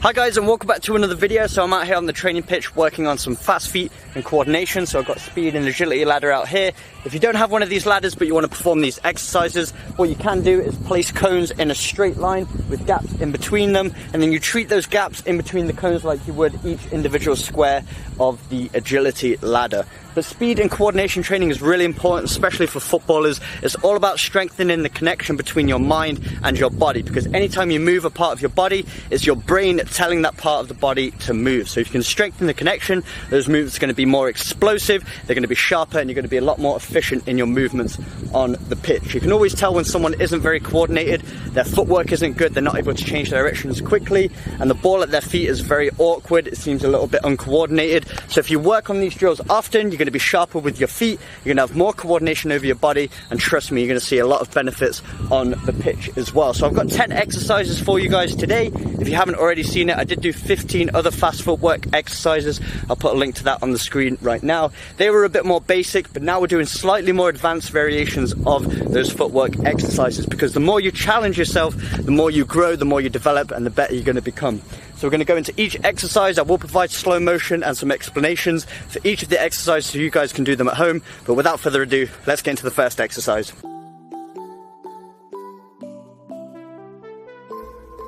Hi guys, and welcome back to another video. So I'm out here on the training pitch working on some fast feet and coordination. So I've got speed and agility ladder out here. If you don't have one of these ladders but you want to perform these exercises, what you can do is place cones in a straight line with gaps in between them, and then you treat those gaps in between the cones like you would each individual square of the agility ladder. But speed and coordination training is really important, especially for footballers. It's all about strengthening the connection between your mind and your body, because anytime you move a part of your body, it's your brain telling that part of the body to move. So if you can strengthen the connection, those movements are going to be more explosive, they're going to be sharper, and you're going to be a lot more efficient in your movements on the pitch. You can always tell when someone isn't very coordinated, their footwork isn't good, they're not able to change directions quickly, and the ball at their feet is very awkward, it seems a little bit uncoordinated. So if you work on these drills often, you're going to be sharper with your feet, you're going to have more coordination over your body, and trust me, you're going to see a lot of benefits on the pitch as well. So I've got 10 exercises for you guys today. If you haven't already seen it, I did do 15 other fast footwork exercises. I'll put a link to that on the screen right now. They were a bit more basic, but now we're doing slightly more advanced variations of those footwork exercises, because the more you challenge yourself, the more you grow, the more you develop, and the better you're going to become. So we're going to go into each exercise. I will provide slow motion and some explanations for each of the exercises so you guys can do them at home. But without further ado, let's get into the first exercise.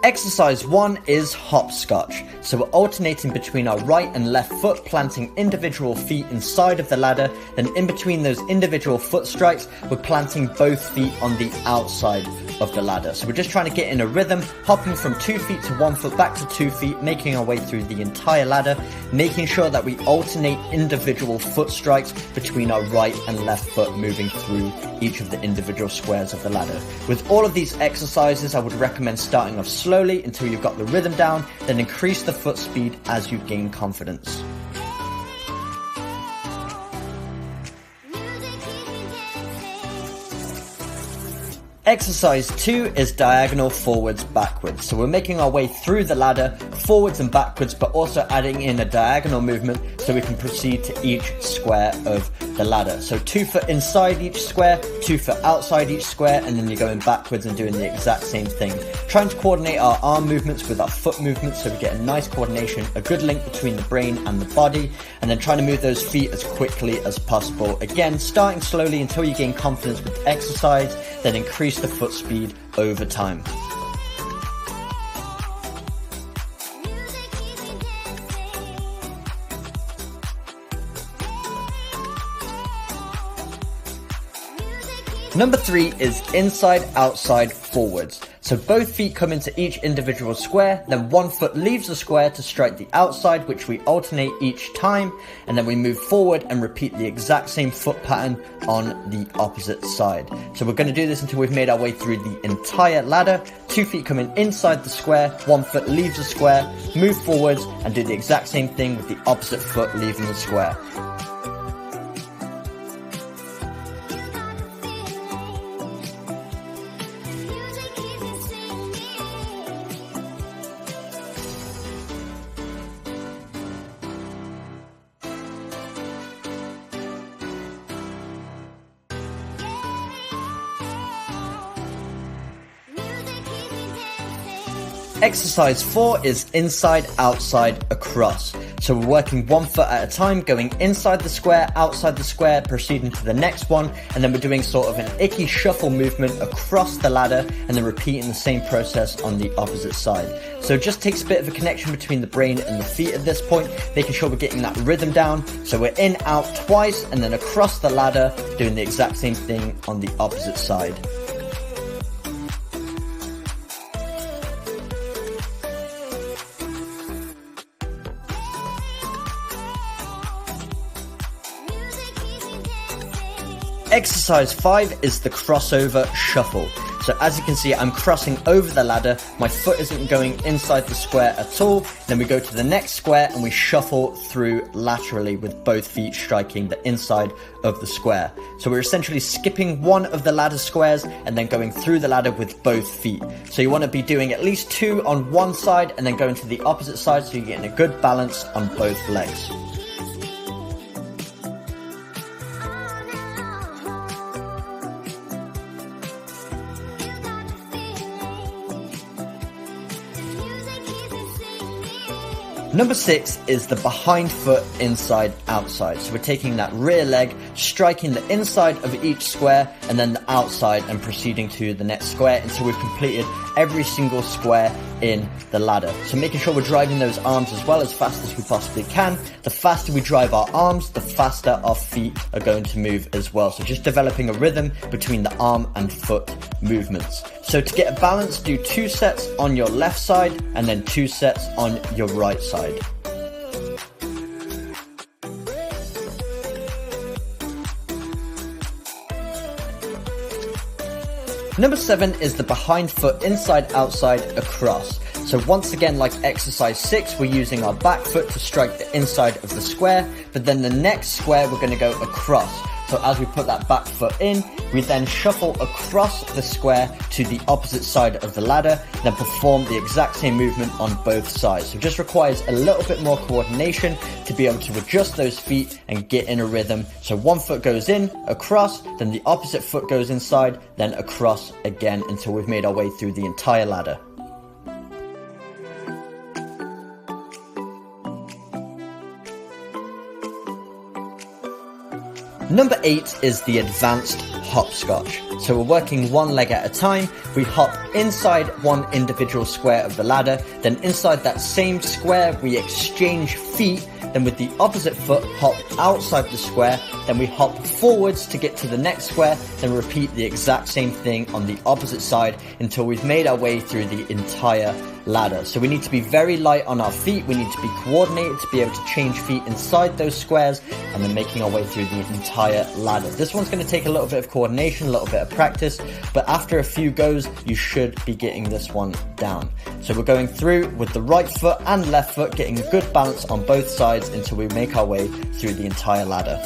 Exercise 1 is hopscotch. So we're alternating between our right and left foot, planting individual feet inside of the ladder. Then in between those individual foot strikes, we're planting both feet on the outside of the ladder. So we're just trying to get in a rhythm, hopping from 2 feet to 1 foot, back to 2 feet, making our way through the entire ladder, making sure that we alternate individual foot strikes between our right and left foot, moving through each of the individual squares of the ladder. With all of these exercises, I would recommend starting off slowly until you've got the rhythm down, then increase the foot speed as you gain confidence. Exercise 2 is diagonal forwards backwards. So we're making our way through the ladder forwards and backwards, but also adding in a diagonal movement so we can proceed to each square of the ladder. So 2 foot inside each square, 2 foot outside each square, and then you're going backwards and doing the exact same thing. Trying to coordinate our arm movements with our foot movements so we get a nice coordination, a good link between the brain and the body, and then trying to move those feet as quickly as possible. Again, starting slowly until you gain confidence with the exercise, then increase the foot speed over time. Number 3 is inside, outside, forwards. So both feet come into each individual square, then 1 foot leaves the square to strike the outside, which we alternate each time, and then we move forward and repeat the exact same foot pattern on the opposite side. So we're going to do this until we've made our way through the entire ladder. 2 feet coming inside the square, 1 foot leaves the square, move forwards and do the exact same thing with the opposite foot leaving the square. Exercise 4 is inside, outside, across. So we're working 1 foot at a time, going inside the square, outside the square, proceeding to the next one, and then we're doing sort of an icky shuffle movement across the ladder, and then repeating the same process on the opposite side. So it just takes a bit of a connection between the brain and the feet at this point, making sure we're getting that rhythm down. So we're in, out twice, and then across the ladder, doing the exact same thing on the opposite side. Exercise 5 is the crossover shuffle. So as you can see, I'm crossing over the ladder, my foot isn't going inside the square at all, then we go to the next square and we shuffle through laterally with both feet striking the inside of the square. So we're essentially skipping one of the ladder squares and then going through the ladder with both feet. So you want to be doing at least 2 on one side and then going to the opposite side so you're getting a good balance on both legs. Number 6 is the behind foot inside outside. So we're taking that rear leg, striking the inside of each square and then the outside and proceeding to the next square until we've completed every single square in the ladder. So making sure we're driving those arms as well as fast as we possibly can. The faster we drive our arms, the faster our feet are going to move as well. So just developing a rhythm between the arm and foot movements. So to get a balance, do 2 sets on your left side and then 2 sets on your right side. Number 7 is the behind foot inside outside across. So once again, like exercise 6, we're using our back foot to strike the inside of the square, but then the next square we're going to go across. So as we put that back foot in, we then shuffle across the square to the opposite side of the ladder, then perform the exact same movement on both sides. So it just requires a little bit more coordination to be able to adjust those feet and get in a rhythm. So one foot goes in, across, then the opposite foot goes inside, then across again until we've made our way through the entire ladder. Number 8 is the advanced hopscotch. So we're working one leg at a time. We hop inside one individual square of the ladder, then inside that same square we exchange feet, then with the opposite foot hop outside the square, then we hop forwards to get to the next square, then repeat the exact same thing on the opposite side until we've made our way through the entire ladder. So we need to be very light on our feet, we need to be coordinated to be able to change feet inside those squares and then making our way through the entire ladder. This one's going to take a little bit of coordination, a little bit of practice, but after a few goes you should be getting this one down. So we're going through with the right foot and left foot, getting a good balance on both sides until we make our way through the entire ladder.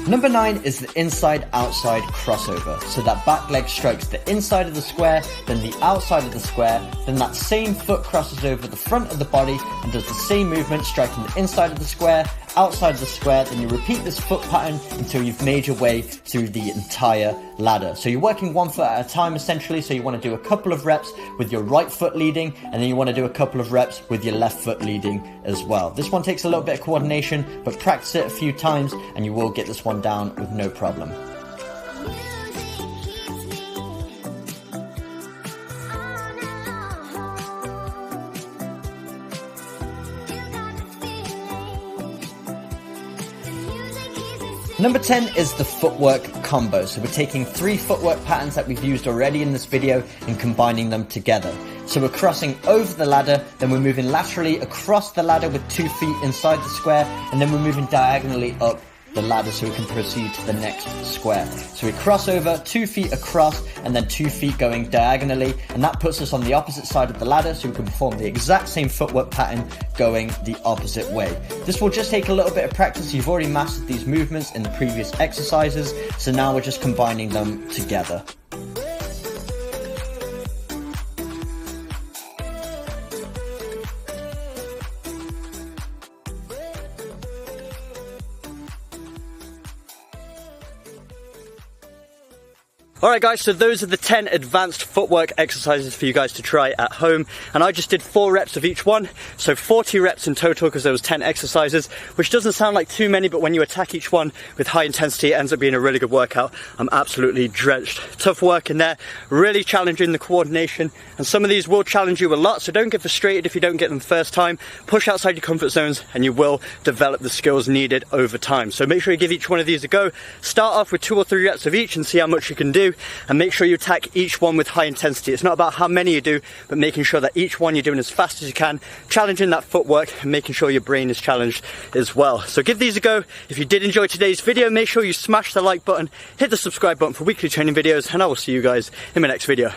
Number 9 is the inside-outside crossover. So that back leg strikes the inside of the square, then the outside of the square, then that same foot crosses over the front of the body and does the same movement, striking the inside of the square, outside of the square, then you repeat this foot pattern until you've made your way through the entire ladder. So you're working one foot at a time essentially, so you want to do a couple of reps with your right foot leading, and then you want to do a couple of reps with your left foot leading as well. This one takes a little bit of coordination, but practice it a few times and you will get this one down with no problem. Number 10 is the footwork combo. So we're taking 3 footwork patterns that we've used already in this video and combining them together. So we're crossing over the ladder, then we're moving laterally across the ladder with 2 feet inside the square, and then we're moving diagonally up the ladder so we can proceed to the next square. So we cross over, 2 feet across, and then 2 feet going diagonally, and that puts us on the opposite side of the ladder so we can perform the exact same footwork pattern going the opposite way. This will just take a little bit of practice. You've already mastered these movements in the previous exercises, so now we're just combining them together. Alright guys, so those are the 10 advanced footwork exercises for you guys to try at home, and I just did 4 reps of each one, so 40 reps in total because there was 10 exercises, which doesn't sound like too many, but when you attack each one with high intensity it ends up being a really good workout. I'm absolutely drenched. Tough work in there, really challenging the coordination, and some of these will challenge you a lot, so don't get frustrated if you don't get them first time. Push outside your comfort zones and you will develop the skills needed over time. So make sure you give each one of these a go. Start off with 2 or 3 reps of each and see how much you can do. And make sure you attack each one with high intensity. It's not about how many you do, but making sure that each one you're doing as fast as you can, challenging that footwork and making sure your brain is challenged as well. So give these a go. If you did enjoy today's video, make sure you smash the like button, hit the subscribe button for weekly training videos, and I will see you guys in my next video.